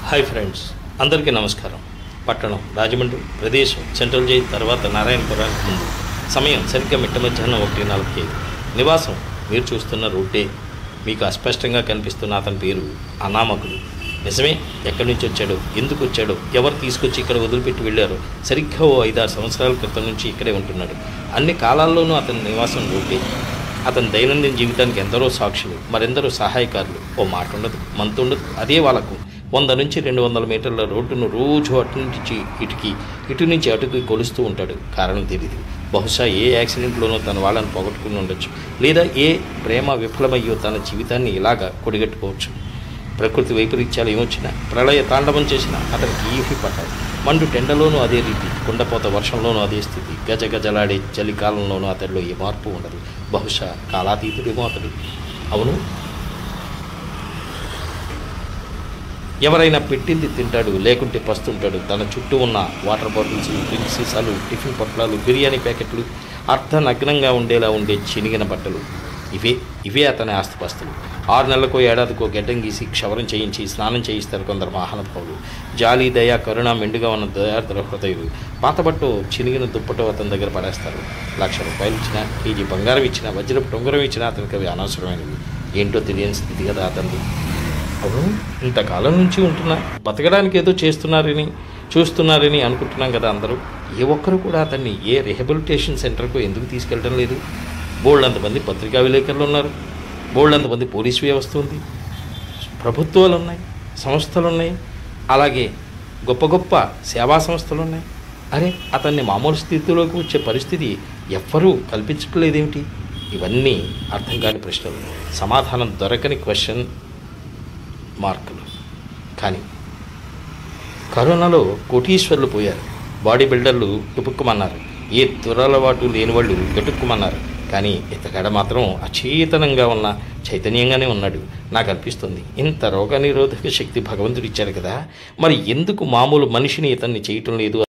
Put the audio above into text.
Hi friends, అందరికీ నమస్కారం. పట్టణం రాజమండ్రి, ప్రదేశం సెంట్రల్ జైల్, తర్వాత నారాయణపురానికి ముందు. సమయం సరిగ్గా మిట్ట మధ్యాహ్నం 1:45. నివాసం మీరు చూస్తున్న రోడ్డే. మీకు అస్పష్టంగా కనిపిస్తున్న అతని పేరు అనామకుడు. నిజమే, ఎక్కడి నుంచి వచ్చాడో, ఎందుకు వచ్చాడో, ఎవరు తీసుకొచ్చి ఇక్కడ వదిలిపెట్టి వెళ్ళారో సరిగ్గా 5-6 సంవత్సరాల క్రితం నుంచి ఇక్కడే ఉంటున్నాడు. అన్ని కాలాల్లోనూ అతని నివాసం రోడ్డే. అతని దైనందిన జీవితానికి ఎందరో సాక్షులు, మరెందరో సహాయకారులు. ఓ మాట ఉండదు, మంతు ఉండదు. అదే వాళ్ళకు 100 నుంచి 200 మీటర్ల రోడ్డును రోజు ఇటు నుంచి అటుకి కొలుస్తూ ఉంటాడు. కారణం తెలియదు. బహుశా ఏ యాక్సిడెంట్లోనో తన వాళ్ళని పోగొట్టుకుని ఉండొచ్చు, లేదా ఏ ప్రేమ విఫలమయ్యో తన జీవితాన్ని ఇలాగా కొడిగట్టుకోవచ్చు. ప్రకృతి వైపరీత్యాలు ఏమొచ్చినా, ప్రళయ తాండవం చేసినా అతనికి ఈఫీ పట్టాలి. మండు టెండలోనూ అదే రీతి, కుండపోత వర్షంలోనూ అదే స్థితి, గజగజలాడే చలికాలంలోనూ అతడిలో ఏ మార్పు ఉండదు. బహుశా కాలాతీతుడేమో అతడు. అవును, ఎవరైనా పెట్టింది తింటాడు, లేకుంటే పస్తుంటాడు. తన చుట్టూ ఉన్న వాటర్ బాటిల్స్, డ్రింక్ సీసాలు, టిఫిన్ పొట్లాలు, బిర్యానీ ప్యాకెట్లు, అర్ధనగ్నంగా ఉండేలా ఉండే చినిగిన బట్టలు, ఇవే అతని ఆస్తిపాస్తులు. 6 నెలలకో ఏడాదికో గెడ్డం గీసి క్షవరం చేయించి స్నానం చేయిస్తారు కొందరు మహానుభావులు. జాలి, దయ, కరుణ మెండుగా ఉన్న దయార్ద్ర హృదయులు. పాతబట్టు, చినిగిన దుప్పటో అతని దగ్గర పడేస్తారు. ₹1,00,000 ఇచ్చినా, కేజీ బంగారం ఇచ్చినా, వజ్రపు టొంగరం ఇచ్చినా అతనికి అవి అనవసరమైనవి. ఏంటో తెలియని స్థితి కదా అతనిది. అవును, ఇంతకాలం నుంచి ఉంటున్నా, బతకడానికి ఏదో చూస్తున్నారని అనుకుంటున్నాం కదా అందరూ. ఏ ఒక్కరు కూడా అతన్ని ఏ రిహాబిలిటేషన్ సెంటర్కు ఎందుకు తీసుకెళ్ళడం లేదు? బోల్డంతమంది పత్రికా విలేకరులు ఉన్నారు, బోల్డంతమంది పోలీసు వ్యవస్థ ఉంది, ప్రభుత్వాలు ఉన్నాయి, సంస్థలు ఉన్నాయి, అలాగే గొప్ప గొప్ప సేవా సంస్థలు ఉన్నాయి. అరే, అతన్ని మామూలు స్థితిలోకి వచ్చే పరిస్థితి ఎవ్వరూ కల్పించట్లేదేమిటి? ఇవన్నీ అర్థం కాని ప్రశ్నలు, సమాధానం దొరకని క్వశ్చన్ మార్కులు. కానీ కరోనాలో కోటీశ్వర్లు పోయారు, బాడీ బిల్డర్లు టుపుక్కుమన్నారు, ఏ దురలవాటు లేని వాళ్ళు గటుక్కుమన్నారు. కానీ ఇతగాడ మాత్రం అచేతనంగా ఉన్న చైతన్యంగానే ఉన్నాడు. నాకు అనిపిస్తుంది, ఇంత రోగనిరోధక శక్తి భగవంతుడు ఇచ్చారు కదా, మరి ఎందుకు మామూలు మనిషిని ఇతన్ని చేయటం లేదు?